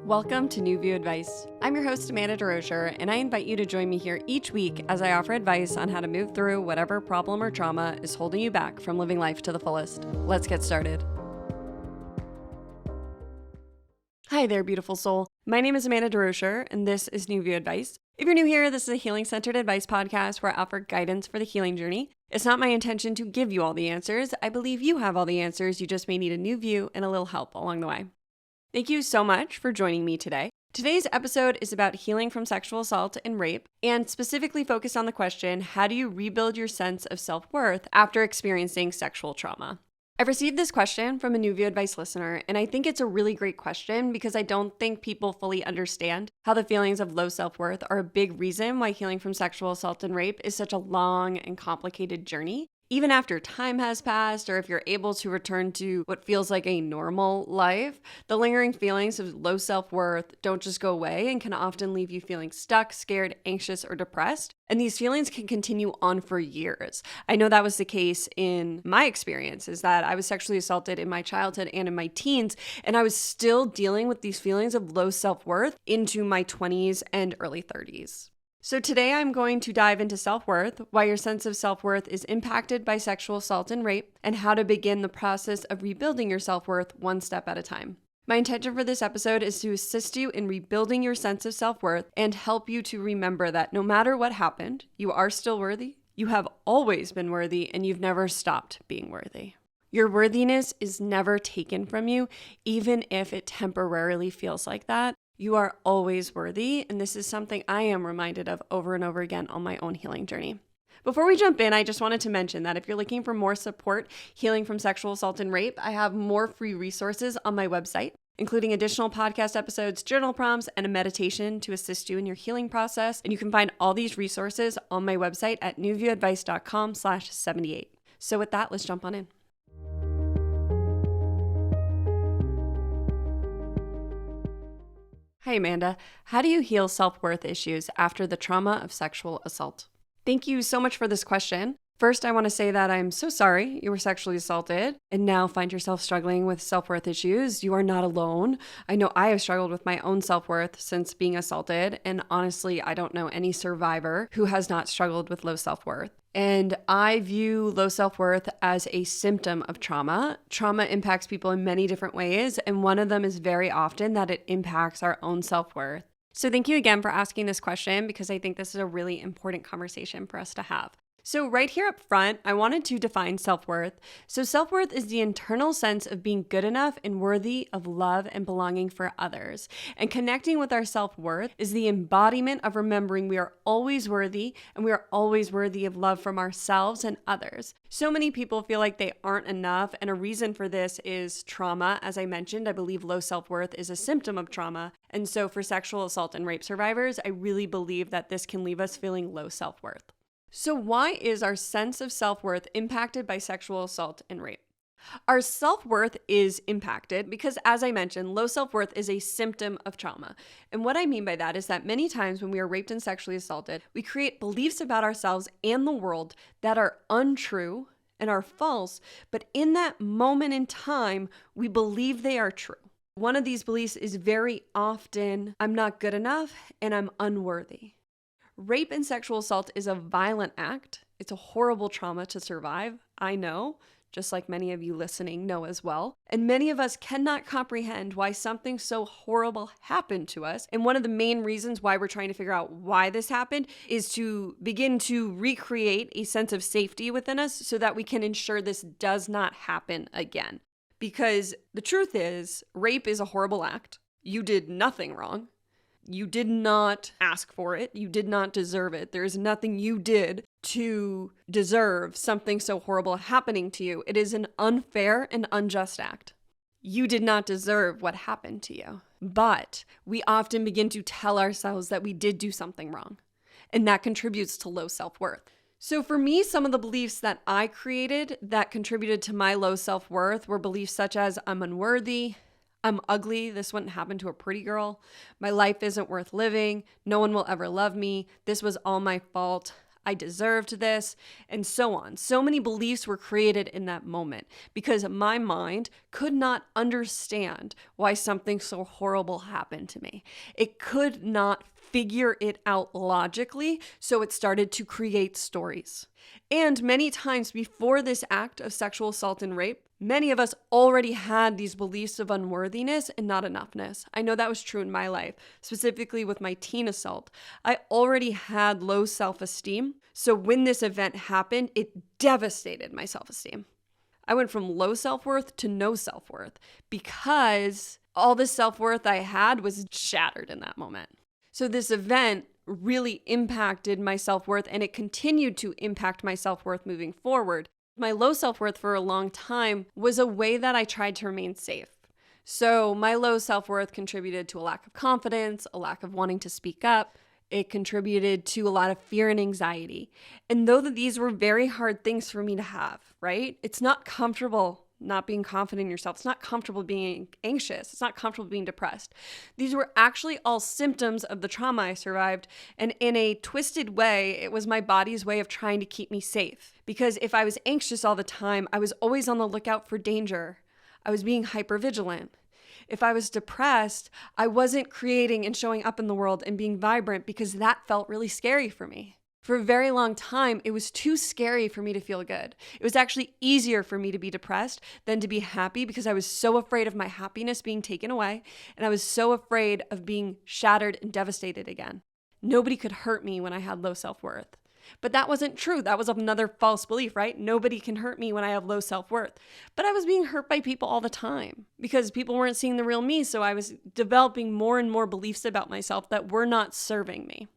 Welcome to New View Advice. I'm your host, Amanda DeRocher, and I invite you to join me here each week as I offer advice on how to move through whatever problem or trauma is holding you back from living life to the fullest. Let's get started. Hi there, beautiful soul. My name is Amanda DeRocher, and this is New View Advice. If you're new here, this is a healing-centered advice podcast where I offer guidance for the healing journey. It's not my intention to give you all the answers. I believe you have all the answers. You just may need a new view and a little help along the way. Thank you so much for joining me today. Today's episode is about healing from sexual assault and rape, and specifically focused on the question, how do you rebuild your sense of self-worth after experiencing sexual trauma? I've received this question from a New View Advice listener, and I think it's a really great question because I don't think people fully understand how the feelings of low self-worth are a big reason why healing from sexual assault and rape is such a long and complicated journey. Even after time has passed, or if you're able to return to what feels like a normal life, the lingering feelings of low self-worth don't just go away and can often leave you feeling stuck, scared, anxious, or depressed. And these feelings can continue on for years. I know that was the case in my experience, is that I was sexually assaulted in my childhood and in my teens, and I was still dealing with these feelings of low self-worth into my 20s and early 30s. So today I'm going to dive into self-worth, why your sense of self-worth is impacted by sexual assault and rape, and how to begin the process of rebuilding your self-worth one step at a time. My intention for this episode is to assist you in rebuilding your sense of self-worth and help you to remember that no matter what happened, you are still worthy, you have always been worthy, and you've never stopped being worthy. Your worthiness is never taken from you, even if it temporarily feels like that. You are always worthy, and this is something I am reminded of over and over again on my own healing journey. Before we jump in, I just wanted to mention that if you're looking for more support healing from sexual assault and rape, I have more free resources on my website, including additional podcast episodes, journal prompts, and a meditation to assist you in your healing process. And you can find all these resources on my website at newviewadvice.com/78. So with that, let's jump on in. Hi, Amanda. How do you heal self-worth issues after the trauma of sexual assault? Thank you so much for this question. First, I want to say that I'm so sorry you were sexually assaulted and now find yourself struggling with self-worth issues. You are not alone. I know I have struggled with my own self-worth since being assaulted, and honestly, I don't know any survivor who has not struggled with low self-worth. And I view low self-worth as a symptom of trauma. Trauma impacts people in many different ways, and one of them is very often that it impacts our own self-worth. So thank you again for asking this question because I think this is a really important conversation for us to have. So right here up front, I wanted to define self-worth. So self-worth is the internal sense of being good enough and worthy of love and belonging for others. And connecting with our self-worth is the embodiment of remembering we are always worthy and we are always worthy of love from ourselves and others. So many people feel like they aren't enough, and a reason for this is trauma. As I mentioned, I believe low self-worth is a symptom of trauma. And so for sexual assault and rape survivors, I really believe that this can leave us feeling low self-worth. So why is our sense of self-worth impacted by sexual assault and rape? Our self-worth is impacted because, as I mentioned, low self-worth is a symptom of trauma. And what I mean by that is that many times when we are raped and sexually assaulted, we create beliefs about ourselves and the world that are untrue and are false, but in that moment in time, we believe they are true. One of these beliefs is very often, I'm not good enough and I'm unworthy. Rape and sexual assault is a violent act. It's a horrible trauma to survive. I know, just like many of you listening know as well. And many of us cannot comprehend why something so horrible happened to us. And one of the main reasons why we're trying to figure out why this happened is to begin to recreate a sense of safety within us so that we can ensure this does not happen again. Because the truth is, rape is a horrible act. You did nothing wrong. You did not ask for it. You did not deserve it. There is nothing you did to deserve something so horrible happening to you. It is an unfair and unjust act. You did not deserve what happened to you. But we often begin to tell ourselves that we did do something wrong, and that contributes to low self-worth. So for me, some of the beliefs that I created that contributed to my low self-worth were beliefs such as I'm unworthy, I'm ugly, this wouldn't happen to a pretty girl, my life isn't worth living, no one will ever love me, this was all my fault, I deserved this, and so on. So many beliefs were created in that moment because my mind could not understand why something so horrible happened to me. It could not figure it out logically, so it started to create stories. And many times before this act of sexual assault and rape, many of us already had these beliefs of unworthiness and not enoughness. I know that was true in my life, specifically with my teen assault. I already had low self-esteem, so when this event happened, it devastated my self-esteem. I went from low self-worth to no self-worth because all the self-worth I had was shattered in that moment. So this event really impacted my self-worth, and it continued to impact my self-worth moving forward. My low self-worth for a long time was a way that I tried to remain safe. So my low self-worth contributed to a lack of confidence, a lack of wanting to speak up. It contributed to a lot of fear and anxiety. And though these were very hard things for me to have, right? It's not comfortable not being confident in yourself. It's not comfortable being anxious. It's not comfortable being depressed. These were actually all symptoms of the trauma I survived. And in a twisted way, it was my body's way of trying to keep me safe. Because if I was anxious all the time, I was always on the lookout for danger. I was being hypervigilant. If I was depressed, I wasn't creating and showing up in the world and being vibrant because that felt really scary for me. For a very long time, it was too scary for me to feel good. It was actually easier for me to be depressed than to be happy because I was so afraid of my happiness being taken away, and I was so afraid of being shattered and devastated again. Nobody could hurt me when I had low self-worth. But that wasn't true. That was another false belief, right? Nobody can hurt me when I have low self-worth. But I was being hurt by people all the time because people weren't seeing the real me, so I was developing more and more beliefs about myself that were not serving me.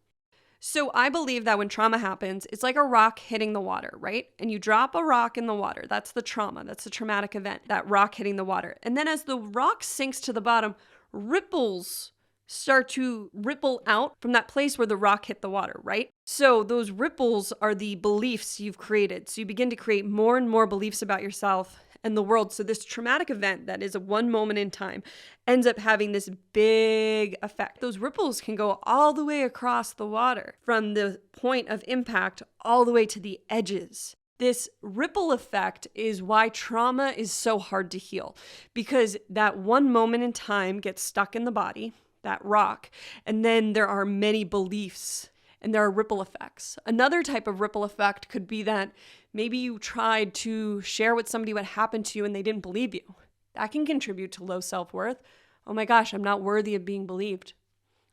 So I believe that when trauma happens, it's like a rock hitting the water, right? And you drop a rock in the water. That's the trauma. That's the traumatic event, that rock hitting the water. And then as the rock sinks to the bottom, ripples start to ripple out from that place where the rock hit the water, right? So those ripples are the beliefs you've created. So you begin to create more and more beliefs about yourself and the world. So this traumatic event that is a one moment in time ends up having this big effect. Those ripples can go all the way across the water from the point of impact all the way to the edges. This ripple effect is why trauma is so hard to heal, because that one moment in time gets stuck in the body, that rock, and then there are many beliefs and there are ripple effects. Another type of ripple effect could be that maybe you tried to share with somebody what happened to you and they didn't believe you. That can contribute to low self-worth. Oh my gosh, I'm not worthy of being believed.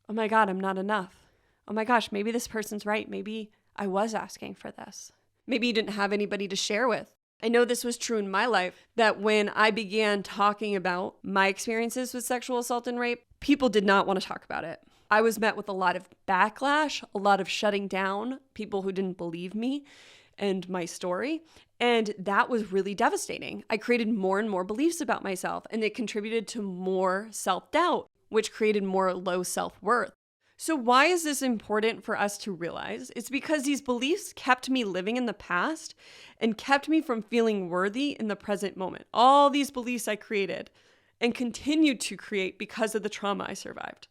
Oh my God, I'm not enough. Oh my gosh, maybe this person's right. Maybe I was asking for this. Maybe you didn't have anybody to share with. I know this was true in my life, that when I began talking about my experiences with sexual assault and rape, people did not want to talk about it. I was met with a lot of backlash, a lot of shutting down, people who didn't believe me and my story. And that was really devastating. I created more and more beliefs about myself, and it contributed to more self-doubt, which created more low self-worth. So why is this important for us to realize? It's because these beliefs kept me living in the past and kept me from feeling worthy in the present moment. All these beliefs I created and continued to create because of the trauma I survived.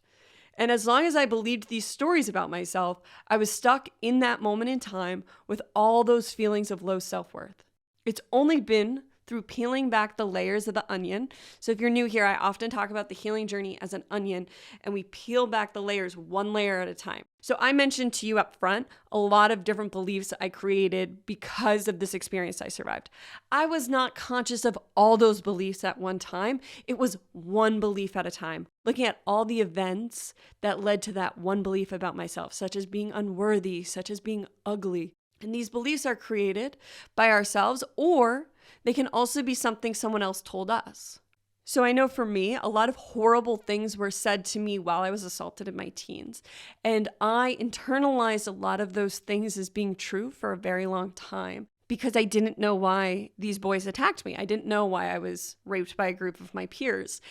And as long as I believed these stories about myself, I was stuck in that moment in time with all those feelings of low self-worth. It's only been through peeling back the layers of the onion. So if you're new here, I often talk about the healing journey as an onion, and we peel back the layers one layer at a time. So I mentioned to you up front a lot of different beliefs I created because of this experience I survived. I was not conscious of all those beliefs at one time. It was one belief at a time, looking at all the events that led to that one belief about myself, such as being unworthy, such as being ugly. And these beliefs are created by ourselves, or they can also be something someone else told us. So I know for me, a lot of horrible things were said to me while I was assaulted in my teens. And I internalized a lot of those things as being true for a very long time because I didn't know why these boys attacked me. I didn't know why I was raped by a group of my peers.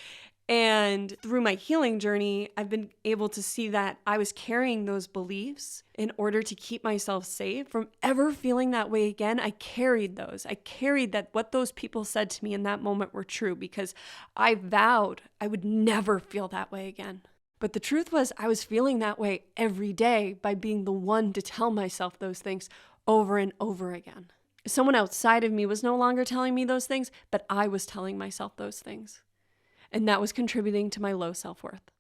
And through my healing journey, I've been able to see that I was carrying those beliefs in order to keep myself safe from ever feeling that way again. I carried those. I carried that what those people said to me in that moment were true because I vowed I would never feel that way again. But the truth was, I was feeling that way every day by being the one to tell myself those things over and over again. Someone outside of me was no longer telling me those things, but I was telling myself those things. And that was contributing to my low self-worth.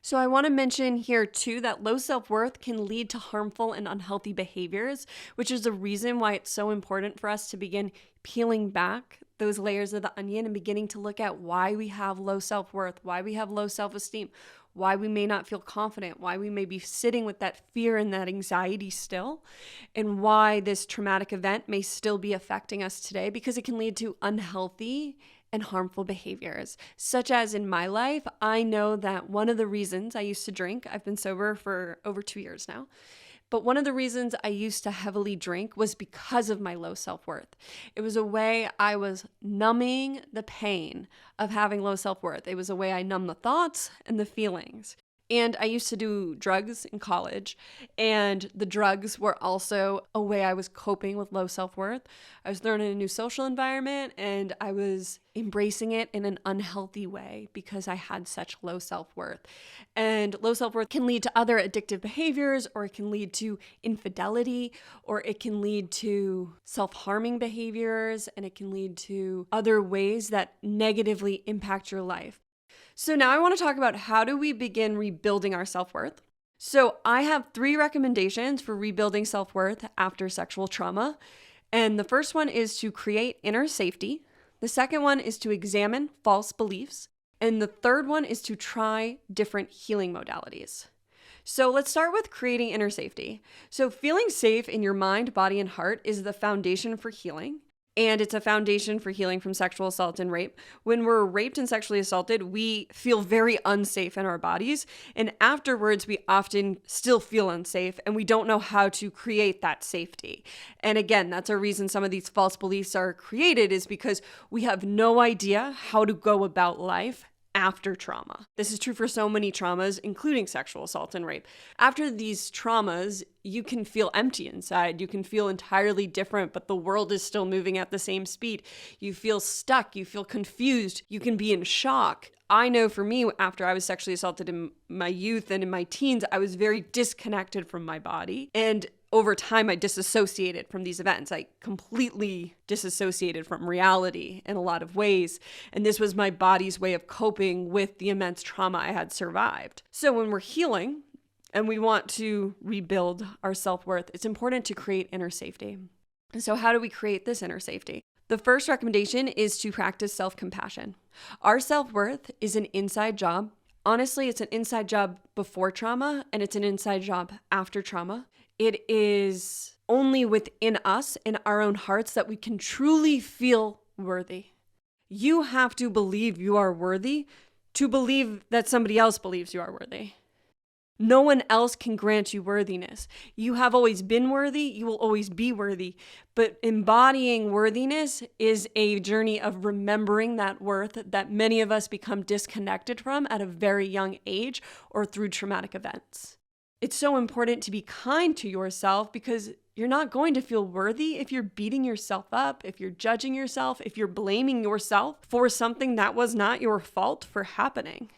So I want to mention here too that low self-worth can lead to harmful and unhealthy behaviors, which is the reason why it's so important for us to begin peeling back those layers of the onion and beginning to look at why we have low self-worth, why we have low self-esteem, why we may not feel confident, why we may be sitting with that fear and that anxiety still, and why this traumatic event may still be affecting us today, because it can lead to unhealthy and harmful behaviors. Such as in my life, I know that one of the reasons I used to drink, I've been sober for over 2 years now, but one of the reasons I used to heavily drink was because of my low self-worth. It was a way I was numbing the pain of having low self-worth. It was a way I numbed the thoughts and the feelings. And I used to do drugs in college, and the drugs were also a way I was coping with low self-worth. I was learning a new social environment, and I was embracing it in an unhealthy way because I had such low self-worth. And low self-worth can lead to other addictive behaviors, or it can lead to infidelity, or it can lead to self-harming behaviors, and it can lead to other ways that negatively impact your life. So now I want to talk about how do we begin rebuilding our self-worth. So I have 3 recommendations for rebuilding self-worth after sexual trauma. And the first one is to create inner safety. The second one is to examine false beliefs. And the third one is to try different healing modalities. So let's start with creating inner safety. So feeling safe in your mind, body, and heart is the foundation for healing. And it's a foundation for healing from sexual assault and rape. When we're raped and sexually assaulted, we feel very unsafe in our bodies. And afterwards, we often still feel unsafe, and we don't know how to create that safety. And again, that's a reason some of these false beliefs are created, is because we have no idea how to go about life after trauma. This is true for so many traumas, including sexual assault and rape. After these traumas, you can feel empty inside. You can feel entirely different, but the world is still moving at the same speed. You feel stuck. You feel confused. You can be in shock. I know for me, after I was sexually assaulted in my youth and in my teens, I was very disconnected from my body. And over time, I disassociated from these events. I completely disassociated from reality in a lot of ways. And this was my body's way of coping with the immense trauma I had survived. So when we're healing and we want to rebuild our self-worth, it's important to create inner safety. And so how do we create this inner safety? The first recommendation is to practice self-compassion. Our self-worth is an inside job. Honestly, it's an inside job before trauma, and it's an inside job after trauma. It is only within us, in our own hearts, that we can truly feel worthy. You have to believe you are worthy to believe that somebody else believes you are worthy. No one else can grant you worthiness. You have always been worthy. You will always be worthy. But embodying worthiness is a journey of remembering that worth that many of us become disconnected from at a very young age or through traumatic events. It's so important to be kind to yourself, because you're not going to feel worthy if you're beating yourself up, if you're judging yourself, if you're blaming yourself for something that was not your fault for happening.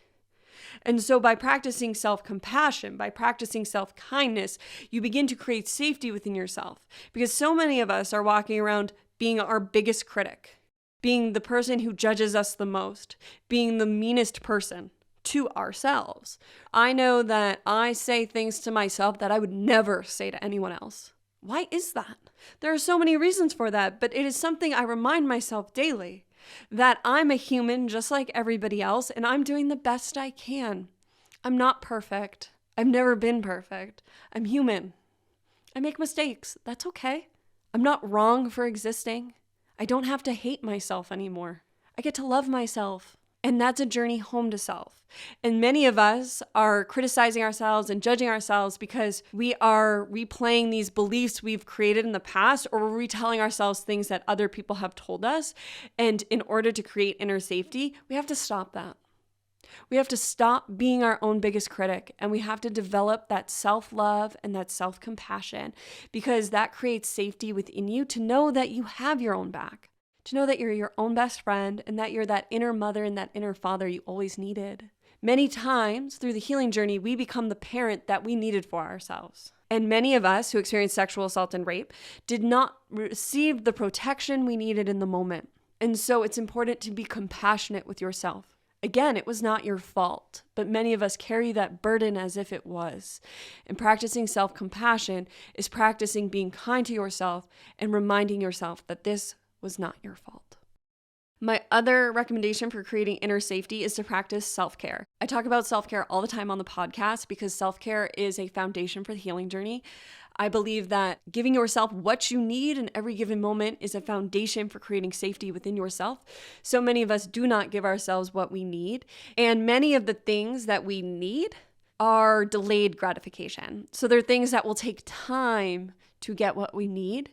And so by practicing self-compassion, by practicing self-kindness, you begin to create safety within yourself. Because so many of us are walking around being our biggest critic, being the person who judges us the most, being the meanest person to ourselves. I know that I say things to myself that I would never say to anyone else. Why is that? There are so many reasons for that, but it is something I remind myself daily. That I'm a human just like everybody else, and I'm doing the best I can. I'm not perfect. I've never been perfect. I'm human. I make mistakes. That's okay. I'm not wrong for existing. I don't have to hate myself anymore. I get to love myself. And that's a journey home to self. And many of us are criticizing ourselves and judging ourselves because we are replaying these beliefs we've created in the past, or we're retelling ourselves things that other people have told us. And in order to create inner safety, we have to stop that. We have to stop being our own biggest critic, and we have to develop that self-love and that self-compassion, because that creates safety within you to know that you have your own back. To know that you're your own best friend and that you're that inner mother and that inner father you always needed. Many times through the healing journey, we become the parent that we needed for ourselves. And many of us who experienced sexual assault and rape did not receive the protection we needed in the moment. And so it's important to be compassionate with yourself. Again, it was not your fault, but many of us carry that burden as if it was. And practicing self-compassion is practicing being kind to yourself and reminding yourself that this was not your fault. My other recommendation for creating inner safety is to practice self-care. I talk about self-care all the time on the podcast because self-care is a foundation for the healing journey. I believe that giving yourself what you need in every given moment is a foundation for creating safety within yourself. So many of us do not give ourselves what we need, and many of the things that we need are delayed gratification. So they're things that will take time to get what we need,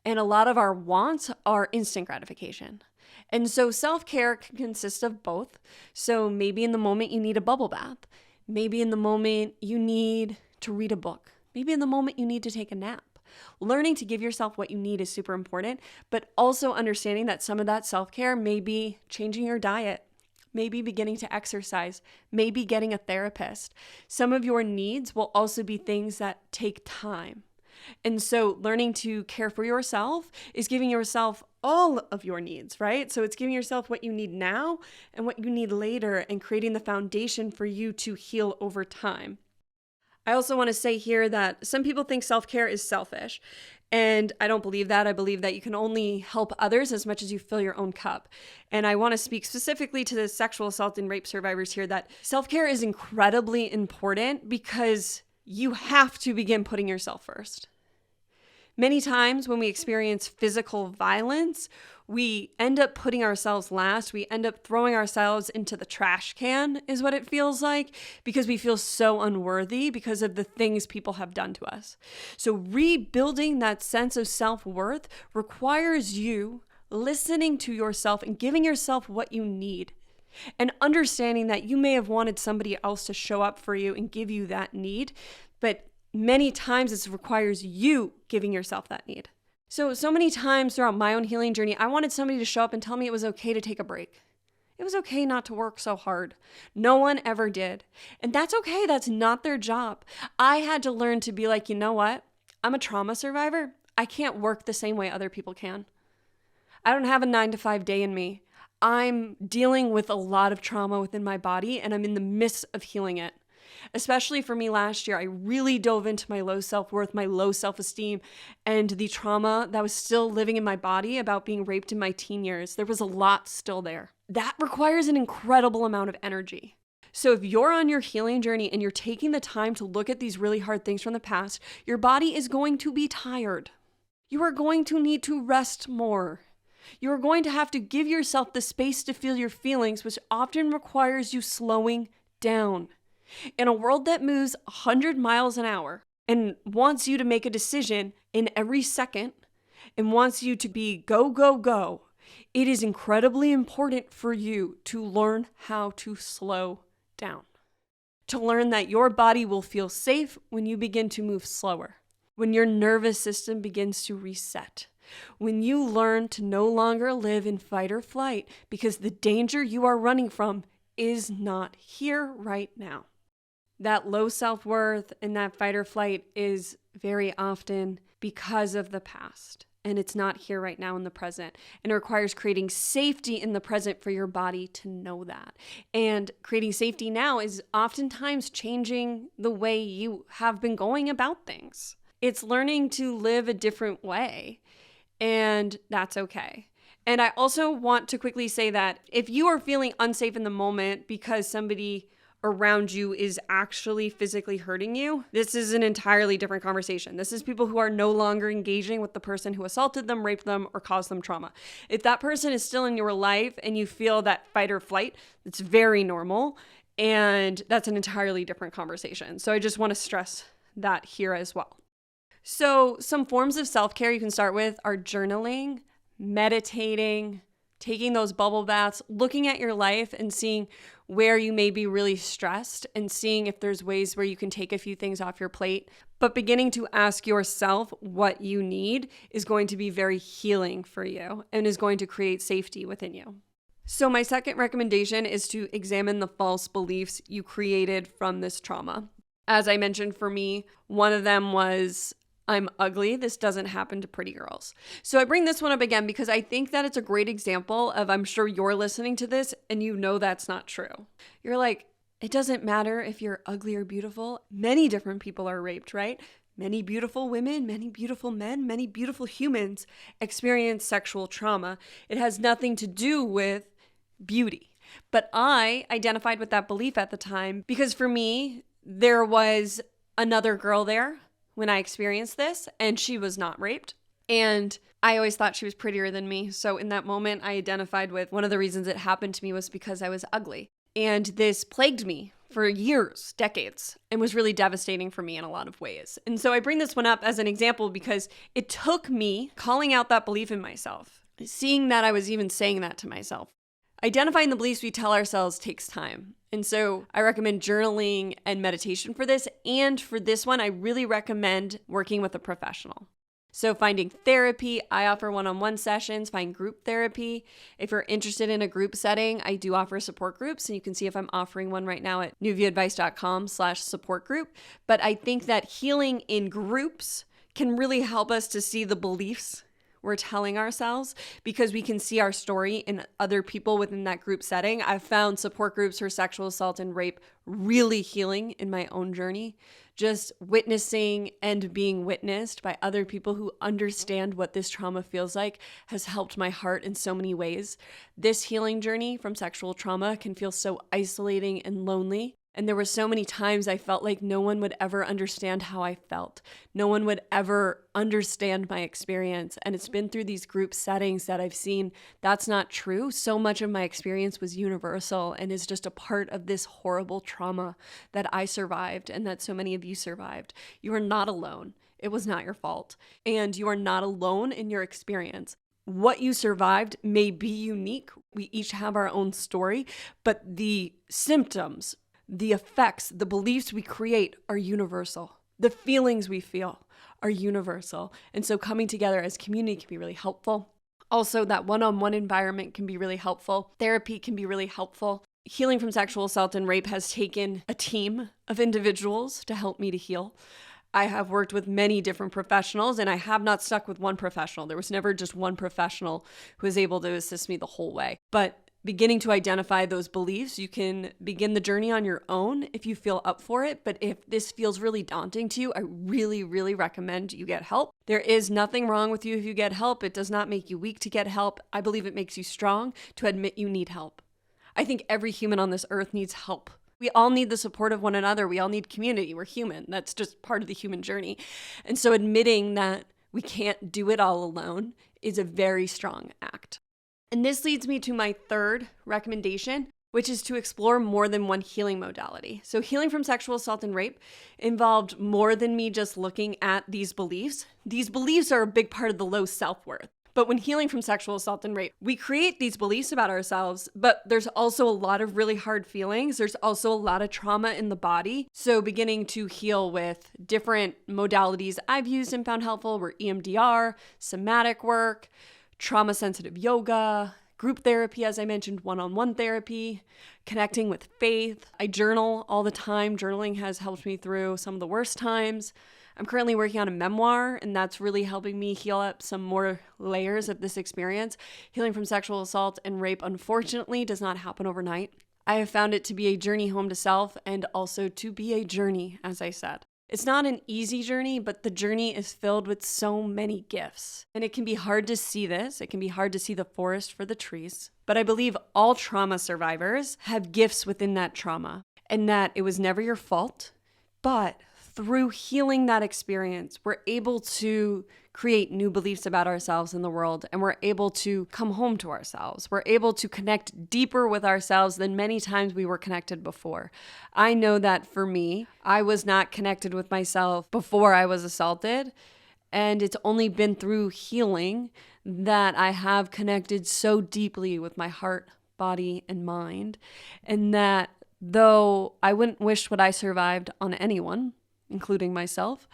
and a lot of our wants are instant gratification. And so self-care can consist of both. So maybe in the moment you need a bubble bath. Maybe in the moment you need to read a book. Maybe in the moment you need to take a nap. Learning to give yourself what you need is super important, but also understanding that some of that self-care may be changing your diet, maybe beginning to exercise, maybe getting a therapist. Some of your needs will also be things that take time. And so learning to care for yourself is giving yourself all of your needs, right? So it's giving yourself what you need now and what you need later and creating the foundation for you to heal over time. I also want to say here that some people think self-care is selfish, and I don't believe that. I believe that you can only help others as much as you fill your own cup. And I want to speak specifically to the sexual assault and rape survivors here that self-care is incredibly important because you have to begin putting yourself first. Many times when we experience physical violence, we end up putting ourselves last. We end up throwing ourselves into the trash can, is what it feels like, because we feel so unworthy because of the things people have done to us. So rebuilding that sense of self-worth requires you listening to yourself and giving yourself what you need. And understanding that you may have wanted somebody else to show up for you and give you that need, but many times it requires you giving yourself that need. So many times throughout my own healing journey, I wanted somebody to show up and tell me it was okay to take a break. It was okay not to work so hard. No one ever did. And that's okay. That's not their job. I had to learn to be like, you know what? I'm a trauma survivor. I can't work the same way other people can. I don't have a 9-to-5 day in me. I'm dealing with a lot of trauma within my body, and I'm in the midst of healing it. Especially for me last year, I really dove into my low self-worth, my low self-esteem, and the trauma that was still living in my body about being raped in my teen years. There was a lot still there. That requires an incredible amount of energy. So if you're on your healing journey and you're taking the time to look at these really hard things from the past, your body is going to be tired. You are going to need to rest more. You are going to have to give yourself the space to feel your feelings, which often requires you slowing down. In a world that moves 100 miles an hour and wants you to make a decision in every second and wants you to be go, go, go, it is incredibly important for you to learn how to slow down. To learn that your body will feel safe when you begin to move slower, when your nervous system begins to reset, when you learn to no longer live in fight or flight because the danger you are running from is not here right now. That low self-worth and that fight or flight is very often because of the past. And it's not here right now in the present. And it requires creating safety in the present for your body to know that. And creating safety now is oftentimes changing the way you have been going about things. It's learning to live a different way. And that's okay. And I also want to quickly say that if you are feeling unsafe in the moment because somebody around you is actually physically hurting you, this is an entirely different conversation. This is people who are no longer engaging with the person who assaulted them, raped them, or caused them trauma. If that person is still in your life and you feel that fight or flight, it's very normal, and that's an entirely different conversation. So I just want to stress that here as well. So some forms of self-care you can start with are journaling, meditating, taking those bubble baths, looking at your life and seeing where you may be really stressed and seeing if there's ways where you can take a few things off your plate. But beginning to ask yourself what you need is going to be very healing for you and is going to create safety within you. So my second recommendation is to examine the false beliefs you created from this trauma. As I mentioned, for me, one of them was, I'm ugly. This doesn't happen to pretty girls. So I bring this one up again because I think that it's a great example of, I'm sure you're listening to this and you know that's not true. You're like, it doesn't matter if you're ugly or beautiful. Many different people are raped, right? Many beautiful women, many beautiful men, many beautiful humans experience sexual trauma. It has nothing to do with beauty. But I identified with that belief at the time because for me, there was another girl there when I experienced this, and she was not raped. And I always thought she was prettier than me. So in that moment, I identified with one of the reasons it happened to me was because I was ugly. And this plagued me for years, decades, and was really devastating for me in a lot of ways. And so I bring this one up as an example because it took me calling out that belief in myself, seeing that I was even saying that to myself. Identifying the beliefs we tell ourselves takes time. And so I recommend journaling and meditation for this. And for this one, I really recommend working with a professional. So finding therapy, I offer one-on-one sessions, find group therapy. If you're interested in a group setting, I do offer support groups, and you can see if I'm offering one right now at newviewadvice.com/support group. But I think that healing in groups can really help us to see the beliefs we're telling ourselves because we can see our story in other people within that group setting. I've found support groups for sexual assault and rape really healing in my own journey. Just witnessing and being witnessed by other people who understand what this trauma feels like has helped my heart in so many ways. This healing journey from sexual trauma can feel so isolating and lonely. And there were so many times I felt like no one would ever understand how I felt. No one would ever understand my experience. And it's been through these group settings that I've seen that's not true. So much of my experience was universal and is just a part of this horrible trauma that I survived and that so many of you survived. You are not alone. It was not your fault. And you are not alone in your experience. What you survived may be unique. We each have our own story, but the symptoms, the effects, the beliefs we create are universal. The feelings we feel are universal. And so coming together as community can be really helpful. Also, that one-on-one environment can be really helpful. Therapy can be really helpful. Healing from sexual assault and rape has taken a team of individuals to help me to heal. I have worked with many different professionals, and I have not stuck with one professional. There was never just one professional who was able to assist me the whole way. But beginning to identify those beliefs, you can begin the journey on your own if you feel up for it. But if this feels really daunting to you, I really, really recommend you get help. There is nothing wrong with you if you get help. It does not make you weak to get help. I believe it makes you strong to admit you need help. I think every human on this earth needs help. We all need the support of one another. We all need community. We're human. That's just part of the human journey. And so admitting that we can't do it all alone is a very strong act. And this leads me to my third recommendation, which is to explore more than one healing modality. So healing from sexual assault and rape involved more than me just looking at these beliefs. These beliefs are a big part of the low self-worth. But when healing from sexual assault and rape, we create these beliefs about ourselves, but there's also a lot of really hard feelings. There's also a lot of trauma in the body. So beginning to heal with different modalities I've used and found helpful were EMDR, somatic work, trauma-sensitive yoga, group therapy, as I mentioned, one-on-one therapy, connecting with faith. I journal all the time. Journaling has helped me through some of the worst times. I'm currently working on a memoir, and that's really helping me heal up some more layers of this experience. Healing from sexual assault and rape, unfortunately, does not happen overnight. I have found it to be a journey home to self and also to be a journey, as I said. It's not an easy journey, but the journey is filled with so many gifts. And it can be hard to see this. It can be hard to see the forest for the trees. But I believe all trauma survivors have gifts within that trauma and that it was never your fault. But through healing that experience, we're able to create new beliefs about ourselves in the world, and we're able to come home to ourselves. We're able to connect deeper with ourselves than many times we were connected before. I know that for me, I was not connected with myself before I was assaulted, and it's only been through healing that I have connected so deeply with my heart, body, and mind, and that though I wouldn't wish what I survived on anyone, including myself,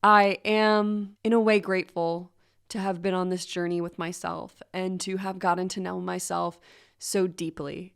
I am in a way grateful to have been on this journey with myself and to have gotten to know myself so deeply.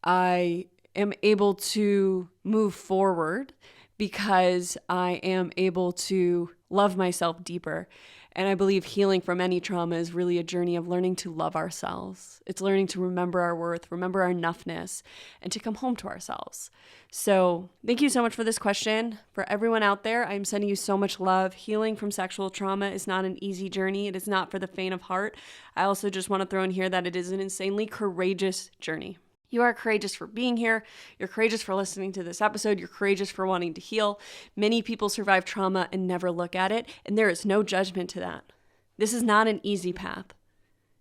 I am able to move forward because I am able to love myself deeper. And I believe healing from any trauma is really a journey of learning to love ourselves. It's learning to remember our worth, remember our enoughness, and to come home to ourselves. So thank you so much for this question. For everyone out there, I'm sending you so much love. Healing from sexual trauma is not an easy journey. It is not for the faint of heart. I also just want to throw in here that it is an insanely courageous journey. You are courageous for being here. You're courageous for listening to this episode. You're courageous for wanting to heal. Many people survive trauma and never look at it, and there is no judgment to that. This is not an easy path.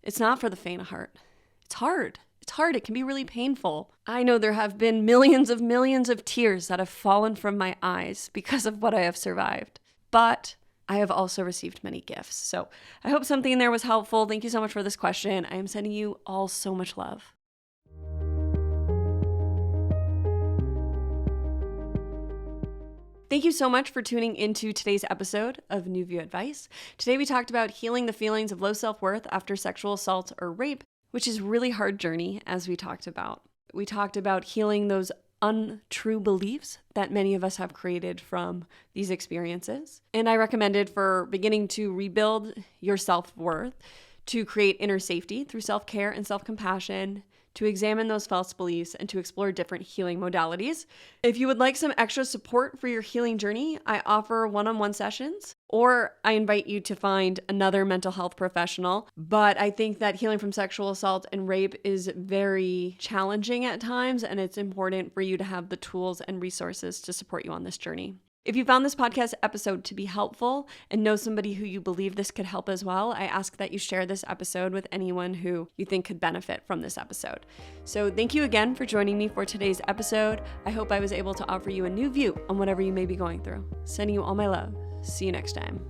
It's not for the faint of heart. It's hard. It's hard. It can be really painful. I know there have been millions of tears that have fallen from my eyes because of what I have survived. But I have also received many gifts. So I hope something in there was helpful. Thank you so much for this question. I am sending you all so much love. Thank you so much for tuning into today's episode of New View Advice. Today we talked about healing the feelings of low self-worth after sexual assault or rape, which is a really hard journey, as we talked about. We talked about healing those untrue beliefs that many of us have created from these experiences. And I recommended for beginning to rebuild your self-worth, to create inner safety through self-care and self-compassion, to examine those false beliefs, and to explore different healing modalities. If you would like some extra support for your healing journey, I offer one-on-one sessions, or I invite you to find another mental health professional. But I think that healing from sexual assault and rape is very challenging at times, and it's important for you to have the tools and resources to support you on this journey. If you found this podcast episode to be helpful and know somebody who you believe this could help as well, I ask that you share this episode with anyone who you think could benefit from this episode. So thank you again for joining me for today's episode. I hope I was able to offer you a new view on whatever you may be going through. Sending you all my love. See you next time.